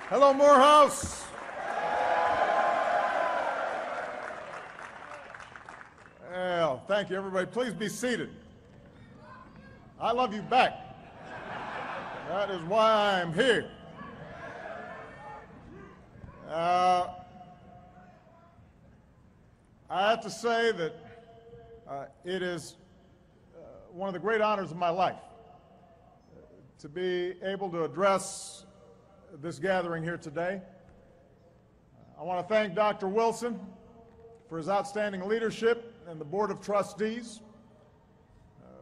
Hello, Morehouse. Well, thank you, everybody. Please be seated. I love you back. That is why I am here. I have to say that it is one of the great honors of my life to be able to address this gathering here today. I want to thank Dr. Wilson for his outstanding leadership and the Board of Trustees.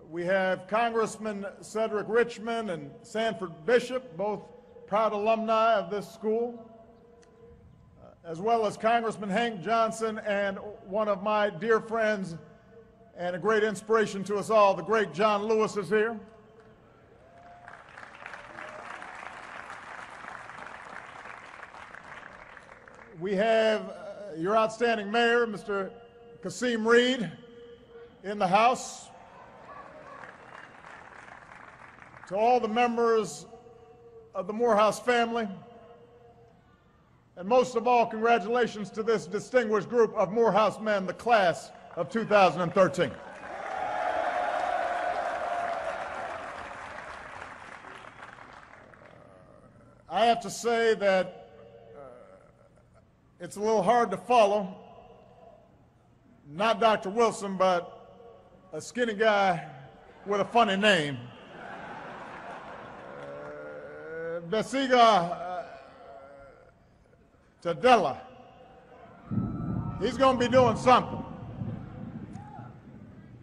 We have Congressman Cedric Richmond and Sanford Bishop, both proud alumni of this school, as well as Congressman Hank Johnson and one of my dear friends and a great inspiration to us all, the great John Lewis is here. We have your outstanding mayor, Mr. Kasim Reed, in the House. To all the members of the Morehouse family, and most of all, congratulations to this distinguished group of Morehouse men, the class of 2013. I have to say that it's a little hard to follow, not Dr. Wilson, but a skinny guy with a funny name. Besiga Tadella. He's going to be doing something.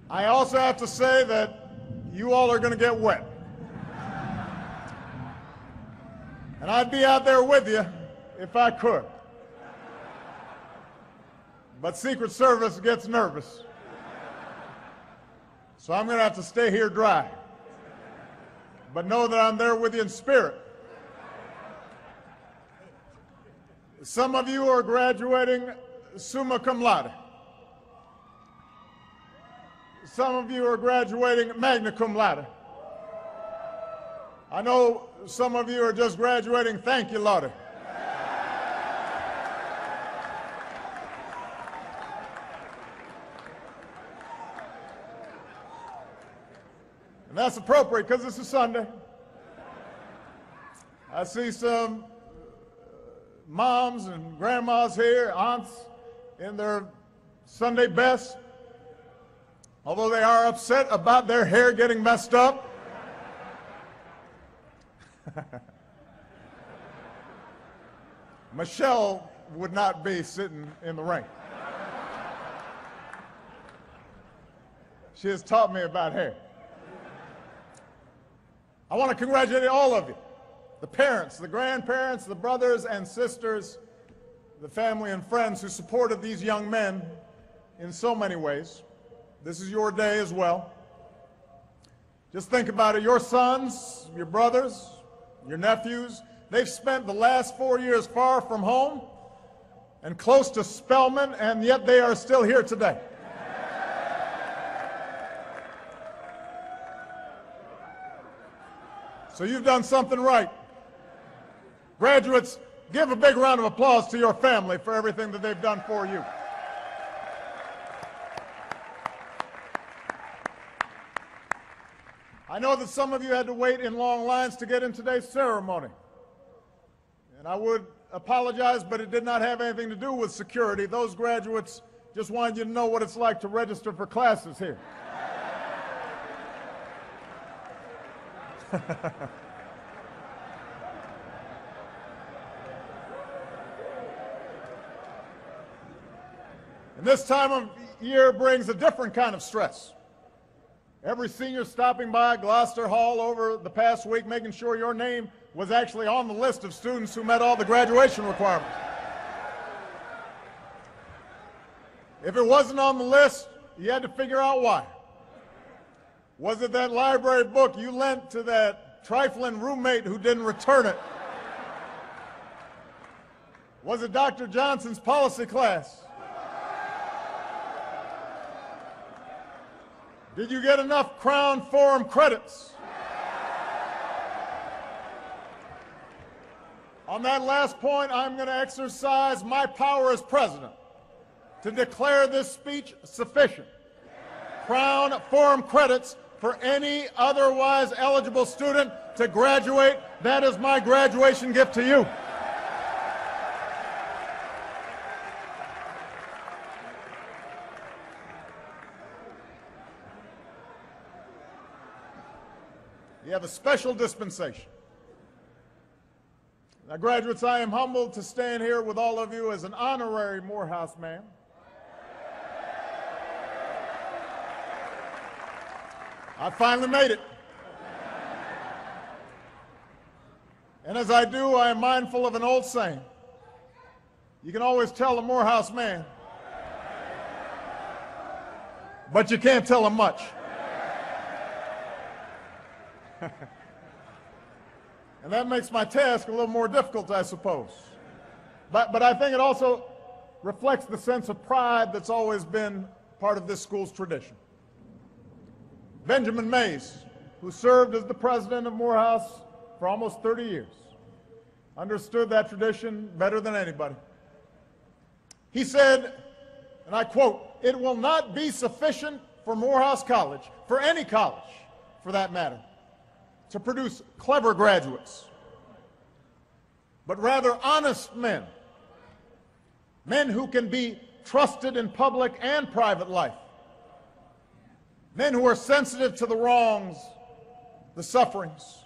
I also have to say that you all are going to get wet. And I'd be out there with you if I could. But Secret Service gets nervous. So I'm going to have to stay here dry. But know that I'm there with you in spirit. Some of you are graduating summa cum laude. Some of you are graduating magna cum laude. I know some of you are just graduating thank you laude. And that's appropriate because this is Sunday. I see some moms and grandmas here, aunts in their Sunday best, although they are upset about their hair getting messed up. Michelle would not be sitting in the ring. She has taught me about hair. I want to congratulate all of you. The parents, the grandparents, the brothers and sisters, the family and friends who supported these young men in so many ways. This is your day as well. Just think about it. Your sons, your brothers, your nephews, they've spent the last 4 years far from home and close to Spelman, and yet they are still here today. So you've done something right. Graduates, give a big round of applause to your family for everything that they've done for you. I know that some of you had to wait in long lines to get in today's ceremony. And I would apologize, but it did not have anything to do with security. Those graduates just wanted you to know what it's like to register for classes here. And this time of year brings a different kind of stress. Every senior stopping by Gloucester Hall over the past week, making sure your name was actually on the list of students who met all the graduation requirements. If it wasn't on the list, you had to figure out why. Was it that library book you lent to that trifling roommate who didn't return it? Was it Dr. Johnson's policy class? Did you get enough Crown Forum credits? On that last point, I'm going to exercise my power as president to declare this speech sufficient. Crown Forum credits for any otherwise eligible student to graduate. That is my graduation gift to you. You have a special dispensation. Now, graduates, I am humbled to stand here with all of you as an honorary Morehouse man. I finally made it. And as I do, I am mindful of an old saying. You can always tell a Morehouse man, but you can't tell him much. And that makes my task a little more difficult, I suppose. But I think it also reflects the sense of pride that's always been part of this school's tradition. Benjamin Mays, who served as the president of Morehouse for almost 30 years, understood that tradition better than anybody. He said, and I quote, "It will not be sufficient for Morehouse College, for any college for that matter, to produce clever graduates, but rather honest men, men who can be trusted in public and private life, men who are sensitive to the wrongs, the sufferings,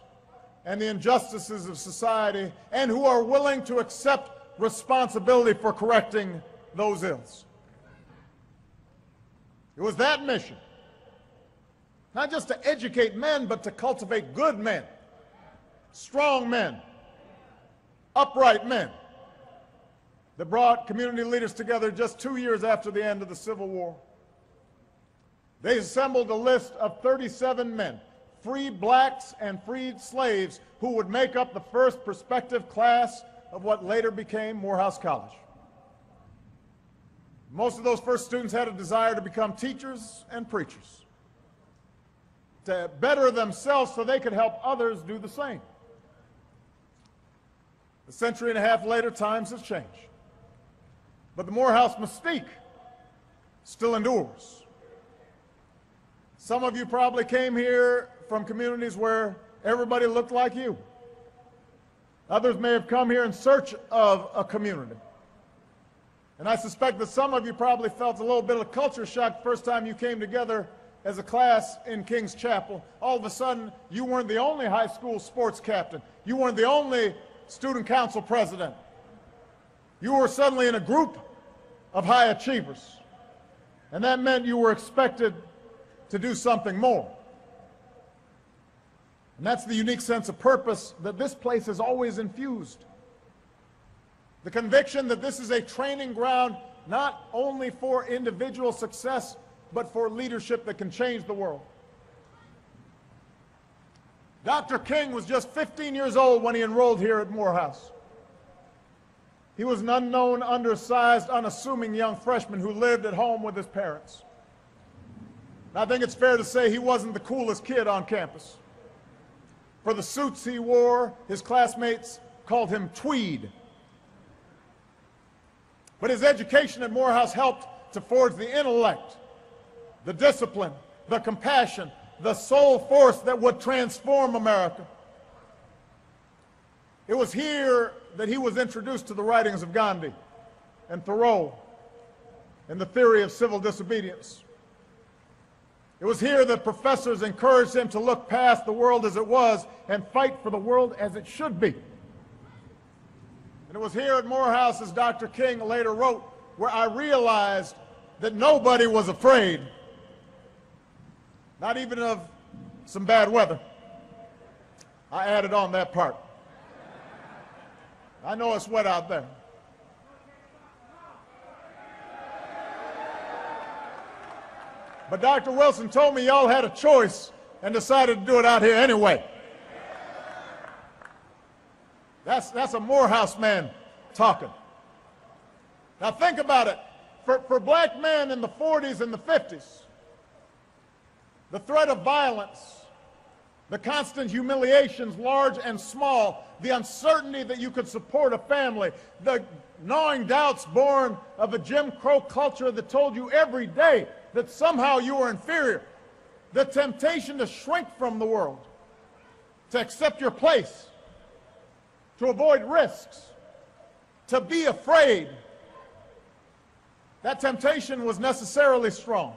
and the injustices of society, and who are willing to accept responsibility for correcting those ills." It was that mission, not just to educate men, but to cultivate good men, strong men, upright men, that brought community leaders together just 2 years after the end of the Civil War. They assembled a list of 37 men, freed blacks and freed slaves, who would make up the first prospective class of what later became Morehouse College. Most of those first students had a desire to become teachers and preachers, to better themselves so they could help others do the same. A century and a half later, times have changed. But the Morehouse mystique still endures. Some of you probably came here from communities where everybody looked like you. Others may have come here in search of a community. And I suspect that some of you probably felt a little bit of culture shock the first time you came together as a class in King's Chapel. All of a sudden, you weren't the only high school sports captain. You weren't the only student council president. You were suddenly in a group of high achievers. And that meant you were expected to do something more. And that's the unique sense of purpose that this place has always infused. The conviction that this is a training ground not only for individual success, but for leadership that can change the world. Dr. King was just 15 years old when he enrolled here at Morehouse. He was an unknown, undersized, unassuming young freshman who lived at home with his parents. And I think it's fair to say he wasn't the coolest kid on campus. For the suits he wore, his classmates called him Tweed. But his education at Morehouse helped to forge the intellect, the discipline, the compassion, the sole force that would transform America. It was here that he was introduced to the writings of Gandhi and Thoreau and the theory of civil disobedience. It was here that professors encouraged him to look past the world as it was and fight for the world as it should be. And it was here at Morehouse, as Dr. King later wrote, where I realized that nobody was afraid, not even of some bad weather. I added on that part. I know it's wet out there. But Dr. Wilson told me y'all had a choice and decided to do it out here anyway. That's a Morehouse man talking. Now think about it. For black men in the 40s and the 50s, the threat of violence, the constant humiliations, large and small, the uncertainty that you could support a family, the gnawing doubts born of a Jim Crow culture that told you every day that somehow you were inferior, the temptation to shrink from the world, to accept your place, to avoid risks, to be afraid. That temptation was necessarily strong.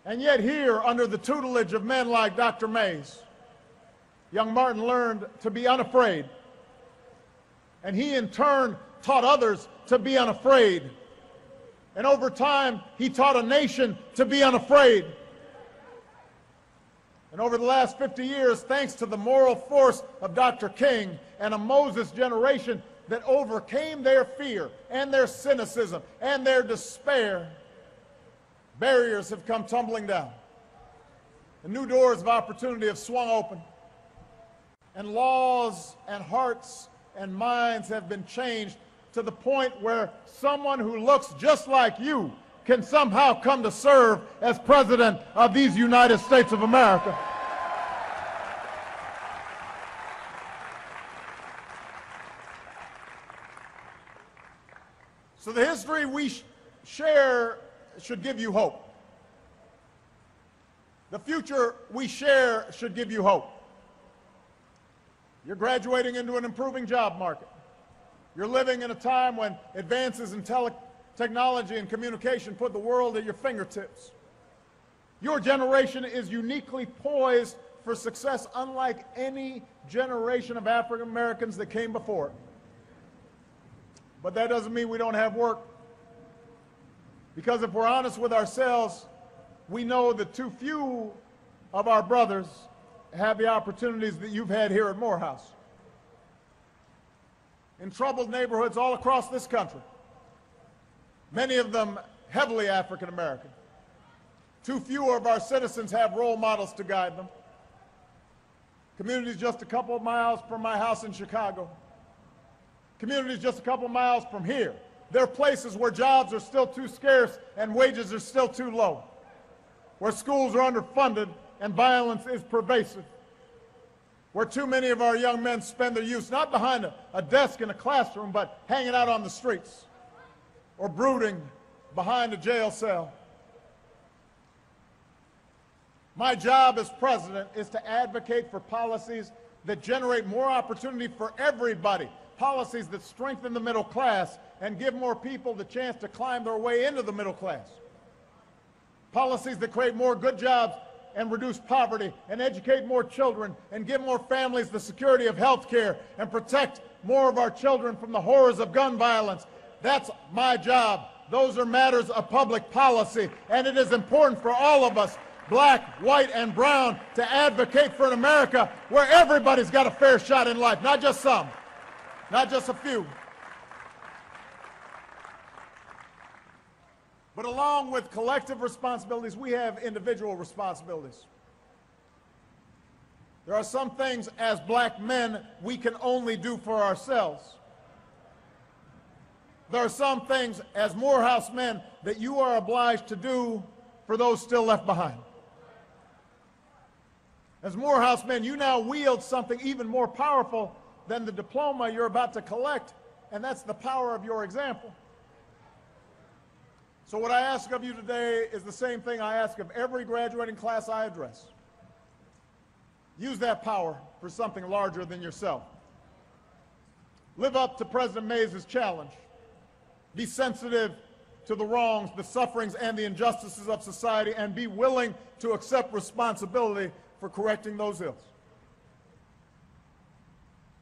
And yet here, under the tutelage of men like Dr. Mays, young Martin learned to be unafraid. And he in turn taught others to be unafraid. And over time, he taught a nation to be unafraid. And over the last 50 years, thanks to the moral force of Dr. King and a Moses generation that overcame their fear and their cynicism and their despair, barriers have come tumbling down. And new doors of opportunity have swung open. And laws and hearts and minds have been changed to the point where someone who looks just like you can somehow come to serve as President of these United States of America. So the history we share should give you hope. The future we share should give you hope. You're graduating into an improving job market. You're living in a time when advances in technology and communication put the world at your fingertips. Your generation is uniquely poised for success unlike any generation of African Americans that came before it. But that doesn't mean we don't have work. Because if we're honest with ourselves, we know that too few of our brothers have the opportunities that you've had here at Morehouse. In troubled neighborhoods all across this country, many of them heavily African American, too few of our citizens have role models to guide them. Communities just a couple of miles from my house in Chicago, communities just a couple of miles from here, there are places where jobs are still too scarce and wages are still too low, where schools are underfunded and violence is pervasive, where too many of our young men spend their youth not behind a desk in a classroom, but hanging out on the streets or brooding behind a jail cell. My job as president is to advocate for policies that generate more opportunity for everybody, policies that strengthen the middle class and give more people the chance to climb their way into the middle class, policies that create more good jobs and reduce poverty and educate more children and give more families the security of health care and protect more of our children from the horrors of gun violence. That's my job. Those are matters of public policy, and it is important for all of us, black, white, and brown, to advocate for an America where everybody's got a fair shot in life, not just some, not just a few. But along with collective responsibilities, we have individual responsibilities. There are some things as black men we can only do for ourselves. There are some things as Morehouse men that you are obliged to do for those still left behind. As Morehouse men, you now wield something even more powerful than the diploma you're about to collect, and that's the power of your example. So what I ask of you today is the same thing I ask of every graduating class I address. Use that power for something larger than yourself. Live up to President Mays' challenge. Be sensitive to the wrongs, the sufferings, and the injustices of society, and be willing to accept responsibility for correcting those ills.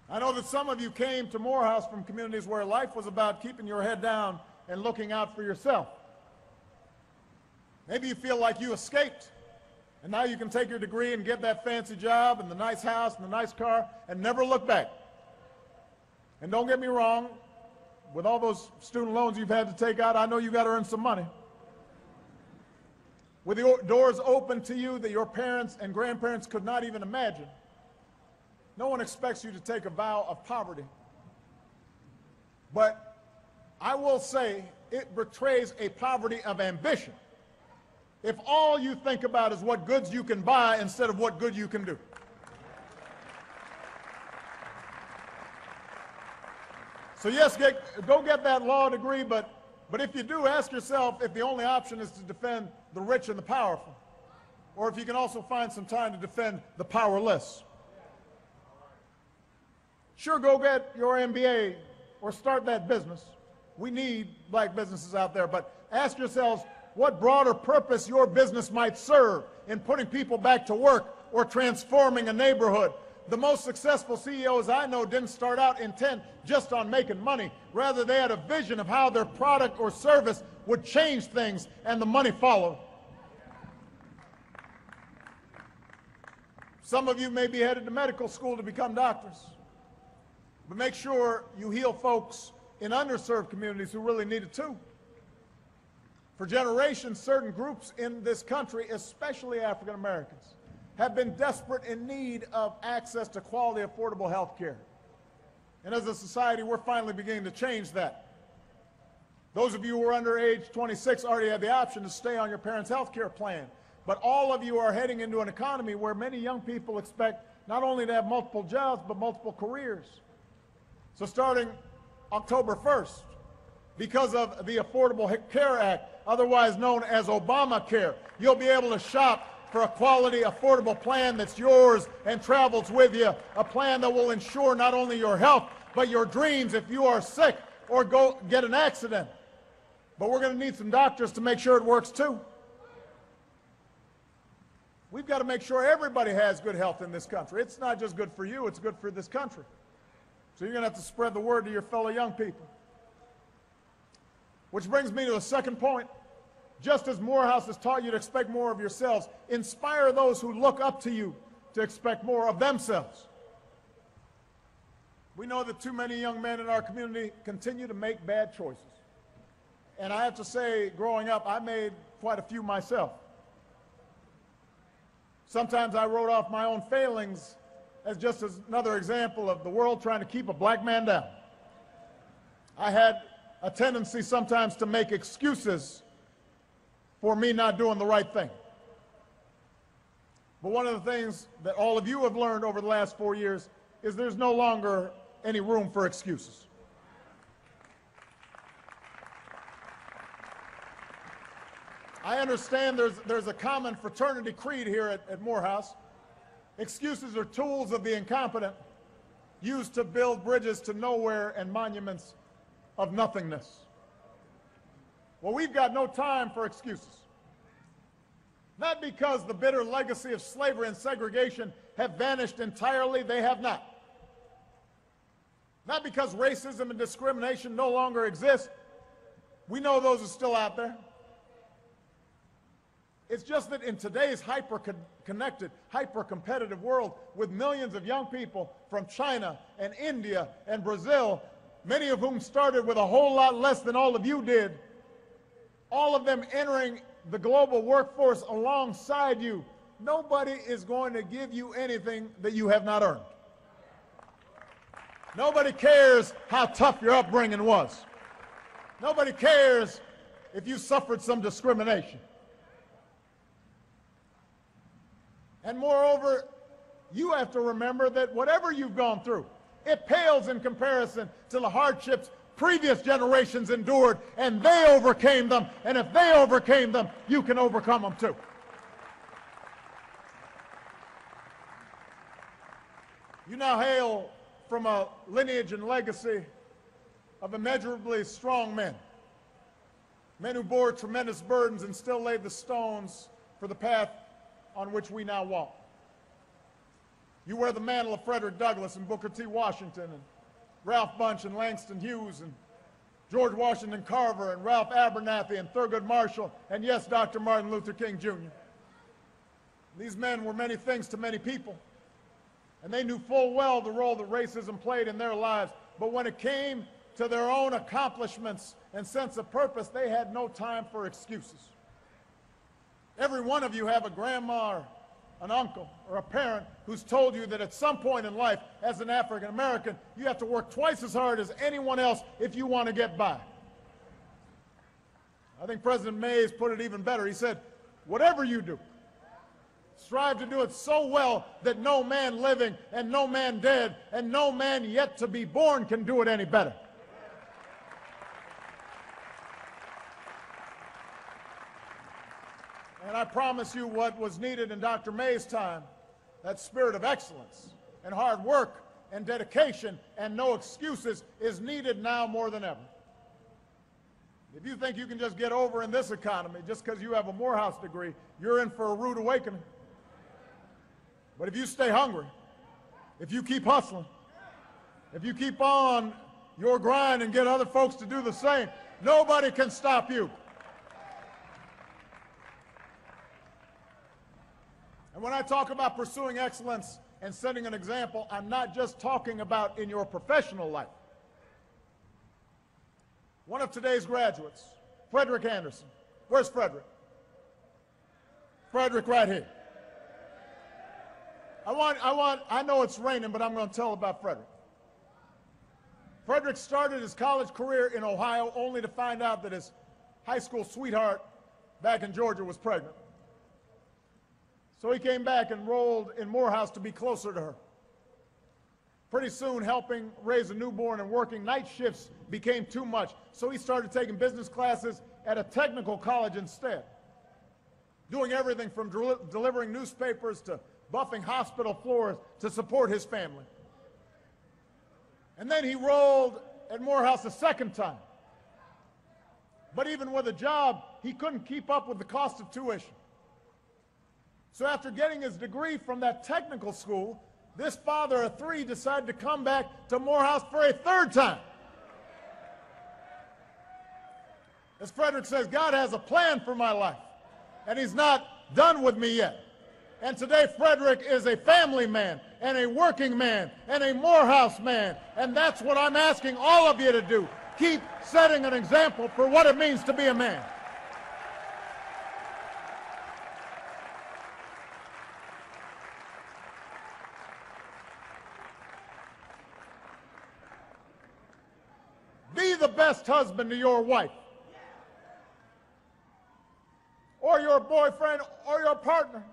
I know that some of you came to Morehouse from communities where life was about keeping your head down and looking out for yourself. Maybe you feel like you escaped, and now you can take your degree and get that fancy job and the nice house and the nice car and never look back. And don't get me wrong, with all those student loans you've had to take out, I know you got to earn some money. With the doors open to you that your parents and grandparents could not even imagine, no one expects you to take a vow of poverty. But I will say it betrays a poverty of ambition if all you think about is what goods you can buy instead of what good you can do. So yes, go get that law degree, but if you do, ask yourself if the only option is to defend the rich and the powerful, or if you can also find some time to defend the powerless. Sure, go get your MBA or start that business. We need black businesses out there, but ask yourselves what broader purpose your business might serve in putting people back to work or transforming a neighborhood. The most successful CEOs I know didn't start out intent just on making money. Rather, they had a vision of how their product or service would change things, and the money followed. Some of you may be headed to medical school to become doctors, but make sure you heal folks in underserved communities who really need it too. For generations, certain groups in this country, especially African Americans, have been desperate in need of access to quality, affordable health care. And as a society, we're finally beginning to change that. Those of you who are under age 26 already have the option to stay on your parents' health care plan. But all of you are heading into an economy where many young people expect not only to have multiple jobs, but multiple careers. So starting October 1st, because of the Affordable Care Act, otherwise known as Obamacare, you'll be able to shop for a quality, affordable plan that's yours and travels with you, a plan that will ensure not only your health, but your dreams if you are sick or go get an accident. But we're going to need some doctors to make sure it works too. We've got to make sure everybody has good health in this country. It's not just good for you, it's good for this country. So you're going to have to spread the word to your fellow young people. Which brings me to a second point. Just as Morehouse has taught you to expect more of yourselves, inspire those who look up to you to expect more of themselves. We know that too many young men in our community continue to make bad choices. And I have to say, growing up, I made quite a few myself. Sometimes I wrote off my own failings as just another example of the world trying to keep a black man down. I had a tendency sometimes to make excuses for me not doing the right thing. But one of the things that all of you have learned over the last 4 years is there's no longer any room for excuses. I understand there's a common fraternity creed here at Morehouse. Excuses are tools of the incompetent used to build bridges to nowhere and monuments of nothingness. Well, we've got no time for excuses. Not because the bitter legacy of slavery and segregation have vanished entirely, they have not. Not because racism and discrimination no longer exist. We know those are still out there. It's just that in today's hyper-connected, hyper-competitive world with millions of young people from China and India and Brazil, many of whom started with a whole lot less than all of you did, all of them entering the global workforce alongside you, nobody is going to give you anything that you have not earned. Nobody cares how tough your upbringing was. Nobody cares if you suffered some discrimination. And moreover, you have to remember that whatever you've gone through, it pales in comparison to the hardships previous generations endured, and they overcame them. And if they overcame them, you can overcome them too. You now hail from a lineage and legacy of immeasurably strong men. Men who bore tremendous burdens and still laid the stones for the path on which we now walk. You wear the mantle of Frederick Douglass and Booker T. Washington and Ralph Bunche and Langston Hughes and George Washington Carver and Ralph Abernathy and Thurgood Marshall and, yes, Dr. Martin Luther King Jr. These men were many things to many people, and they knew full well the role that racism played in their lives. But when it came to their own accomplishments and sense of purpose, they had no time for excuses. Every one of you have a grandma or an uncle or a parent who's told you that at some point in life, as an African American, you have to work twice as hard as anyone else if you want to get by. I think President Mays put it even better. He said, whatever you do, strive to do it so well that no man living and no man dead and no man yet to be born can do it any better. And I promise you what was needed in Dr. May's time, that spirit of excellence and hard work and dedication and no excuses, is needed now more than ever. If you think you can just get over in this economy just because you have a Morehouse degree, you're in for a rude awakening. But if you stay hungry, if you keep hustling, if you keep on your grind and get other folks to do the same, nobody can stop you. And when I talk about pursuing excellence and setting an example, I'm not just talking about in your professional life. One of today's graduates, Frederick Anderson. Where's Frederick? Frederick right here. I know it's raining, but I'm going to tell about Frederick. Frederick started his college career in Ohio only to find out that his high school sweetheart back in Georgia was pregnant. So he came back and enrolled in Morehouse to be closer to her. Pretty soon, helping raise a newborn and working night shifts became too much, so he started taking business classes at a technical college instead, doing everything from delivering newspapers to buffing hospital floors to support his family. And then he enrolled at Morehouse a second time. But even with a job, he couldn't keep up with the cost of tuition. So after getting his degree from that technical school, this father of three decided to come back to Morehouse for a third time. As Frederick says, God has a plan for my life, and he's not done with me yet. And today, Frederick is a family man, and a working man, and a Morehouse man, and that's what I'm asking all of you to do. Keep setting an example for what it means to be a man. Be the best husband to your wife, or your boyfriend, or your partner.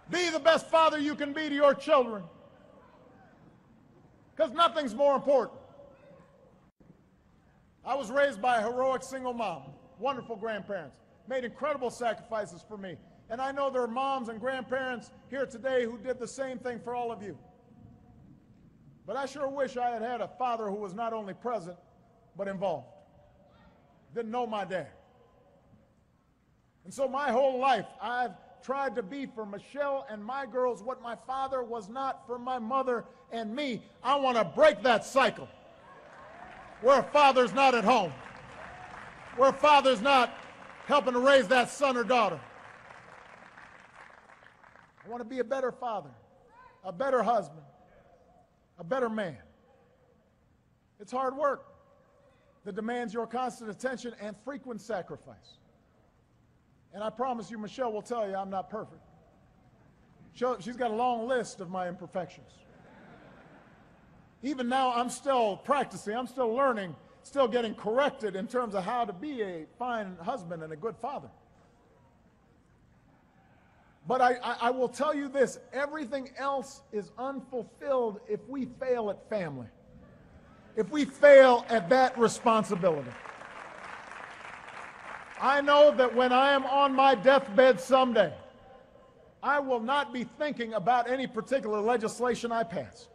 Be the best father you can be to your children, because nothing's more important. I was raised by a heroic single mom, wonderful grandparents, made incredible sacrifices for me. And I know there are moms and grandparents here today who did the same thing for all of you. But I sure wish I had had a father who was not only present, but involved. Didn't know my dad. And so my whole life, I've tried to be for Michelle and my girls what my father was not for my mother and me. I want to break that cycle where a father's not at home, where a father's not helping to raise that son or daughter. I want to be a better father, a better husband, a better man. It's hard work that demands your constant attention and frequent sacrifice. And I promise you, Michelle will tell you I'm not perfect. She's got a long list of my imperfections. Even now, I'm still practicing, I'm still learning, still getting corrected in terms of how to be a fine husband and a good father. But I will tell you this, everything else is unfulfilled if we fail at family, if we fail at that responsibility. I know that when I am on my deathbed someday, I will not be thinking about any particular legislation I passed.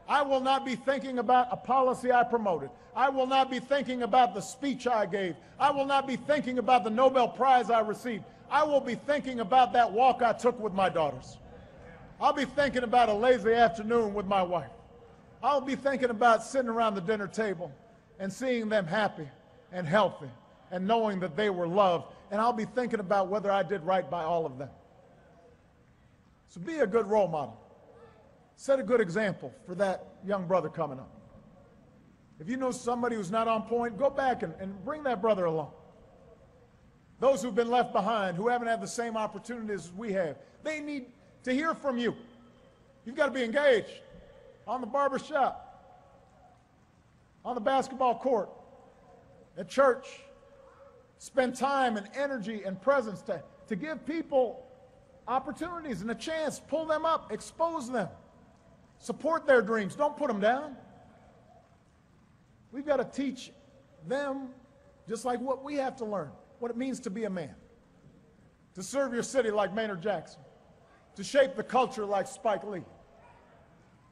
I will not be thinking about a policy I promoted. I will not be thinking about the speech I gave. I will not be thinking about the Nobel Prize I received. I will be thinking about that walk I took with my daughters. I'll be thinking about a lazy afternoon with my wife. I'll be thinking about sitting around the dinner table and seeing them happy and healthy and knowing that they were loved. And I'll be thinking about whether I did right by all of them. So be a good role model. Set a good example for that young brother coming up. If you know somebody who's not on point, go back and bring that brother along. Those who've been left behind, who haven't had the same opportunities as we have, they need to hear from you. You've got to be engaged on the barber shop, on the basketball court, at church. Spend time and energy and presence to give people opportunities and a chance. Pull them up, expose them, support their dreams. Don't put them down. We've got to teach them, just like what we have to learn, what it means to be a man, to serve your city like Maynard Jackson, to shape the culture like Spike Lee,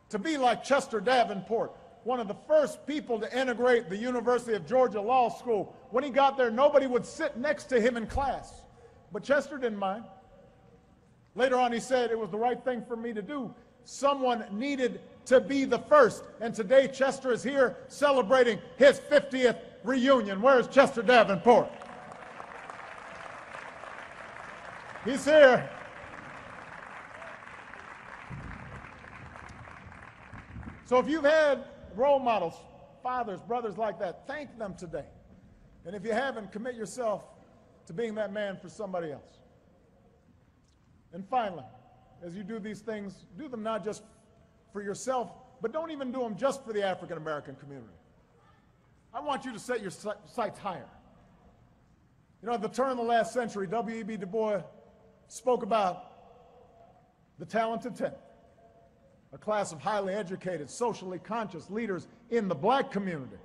to be like Chester Davenport, one of the first people to integrate the University of Georgia Law School. When he got there, nobody would sit next to him in class, but Chester didn't mind. Later on, he said it was the right thing for me to do. Someone needed to be the first, and today Chester is here celebrating his 50th reunion. Where's Chester Davenport? He's here. So if you've had role models, fathers, brothers like that, thank them today. And if you haven't, commit yourself to being that man for somebody else. And finally, as you do these things, do them not just for yourself, but don't even do them just for the African American community. I want you to set your sights higher. You know, at the turn of the last century, W.E.B. Du Bois spoke about the talented 10, a class of highly educated, socially conscious leaders in the black community.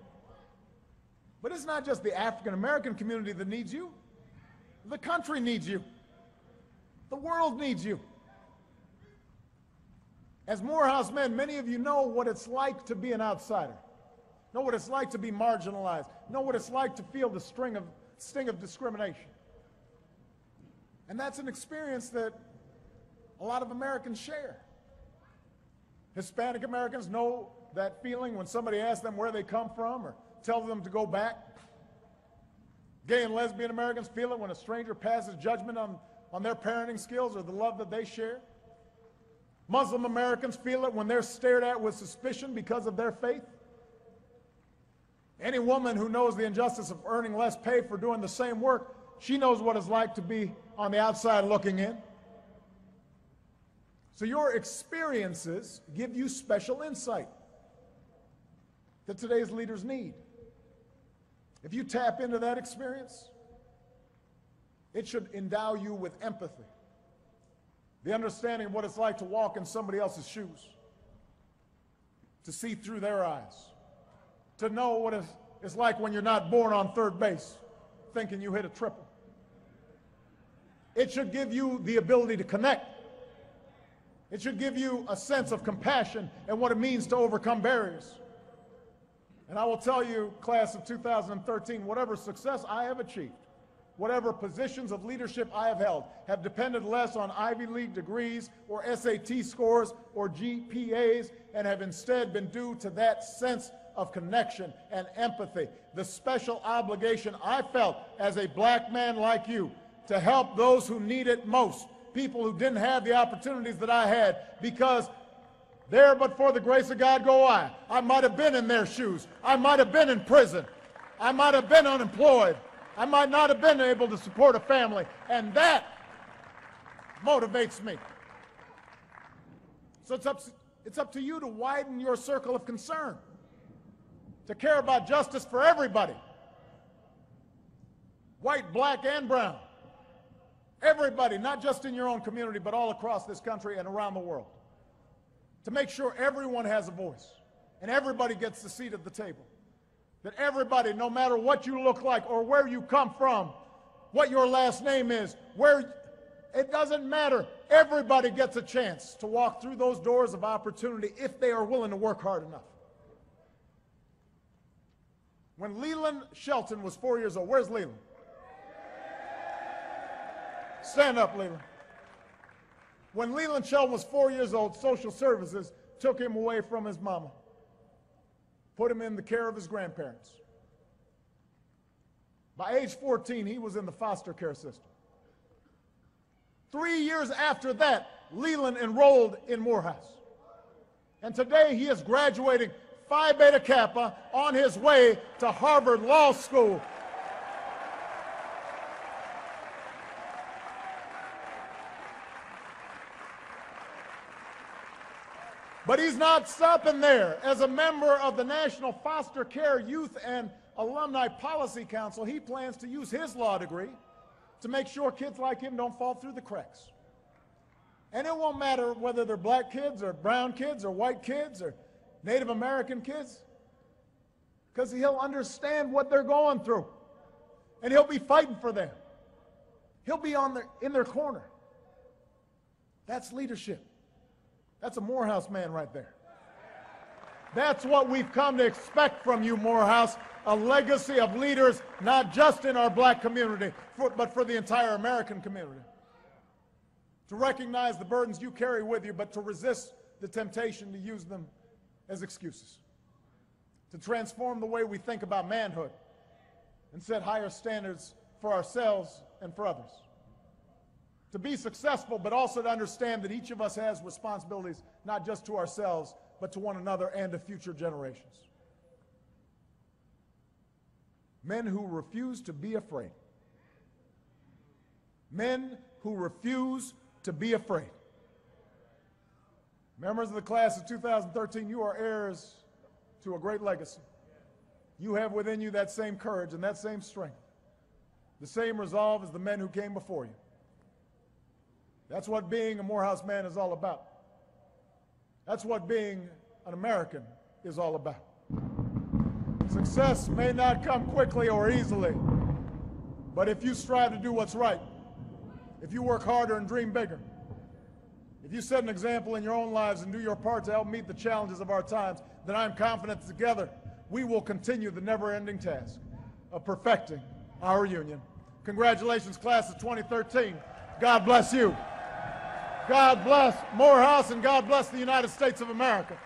But it's not just the African American community that needs you. The country needs you. The world needs you. As Morehouse men, many of you know what it's like to be an outsider, know what it's like to be marginalized, know what it's like to feel the sting of discrimination. And that's an experience that a lot of Americans share. Hispanic Americans know that feeling when somebody asks them where they come from or tells them to go back. Gay and lesbian Americans feel it when a stranger passes judgment on their parenting skills or the love that they share. Muslim Americans feel it when they're stared at with suspicion because of their faith. Any woman who knows the injustice of earning less pay for doing the same work, she knows what it's like to be on the outside looking in. So your experiences give you special insight that today's leaders need. If you tap into that experience, it should endow you with empathy, the understanding of what it's like to walk in somebody else's shoes, to see through their eyes, to know what it's like when you're not born on third base thinking you hit a triple. It should give you the ability to connect. It should give you a sense of compassion and what it means to overcome barriers. And I will tell you, class of 2013, whatever success I have achieved, whatever positions of leadership I have held, have depended less on Ivy League degrees or SAT scores or GPAs, and have instead been due to that sense of connection and empathy, the special obligation I felt as a black man like you to help those who need it most, people who didn't have the opportunities that I had, because there but for the grace of God go I. I might have been in their shoes. I might have been in prison. I might have been unemployed. I might not have been able to support a family, and that motivates me. So it's up to you to widen your circle of concern, to care about justice for everybody, white, black, and brown. Everybody, not just in your own community, but all across this country and around the world, to make sure everyone has a voice and everybody gets the seat at the table. That everybody, no matter what you look like or where you come from, what your last name is, it doesn't matter. Everybody gets a chance to walk through those doors of opportunity if they are willing to work hard enough. When Leland Shelton was 4 years old, where's Leland? Stand up, Leland. When Leland Shelton was 4 years old, social services took him away from his mama, put him in the care of his grandparents. By age 14, he was in the foster care system. 3 years after that, Leland enrolled in Morehouse. And today he is graduating Phi Beta Kappa on his way to Harvard Law School. But he's not stopping there. As a member of the National Foster Care Youth and Alumni Policy Council, he plans to use his law degree to make sure kids like him don't fall through the cracks. And it won't matter whether they're black kids or brown kids or white kids or Native American kids, because he'll understand what they're going through, and he'll be fighting for them. He'll be in their corner. That's leadership. That's a Morehouse man right there. That's what we've come to expect from you, Morehouse, a legacy of leaders, not just in our black community, but for the entire American community. To recognize the burdens you carry with you, but to resist the temptation to use them as excuses. To transform the way we think about manhood and set higher standards for ourselves and for others. To be successful, but also to understand that each of us has responsibilities, not just to ourselves, but to one another and to future generations. Men who refuse to be afraid. Men who refuse to be afraid. Members of the class of 2013, you are heirs to a great legacy. You have within you that same courage and that same strength, the same resolve as the men who came before you. That's what being a Morehouse man is all about. That's what being an American is all about. Success may not come quickly or easily, but if you strive to do what's right, if you work harder and dream bigger, if you set an example in your own lives and do your part to help meet the challenges of our times, then I'm confident together we will continue the never-ending task of perfecting our union. Congratulations, class of 2013. God bless you. God bless Morehouse, and God bless the United States of America.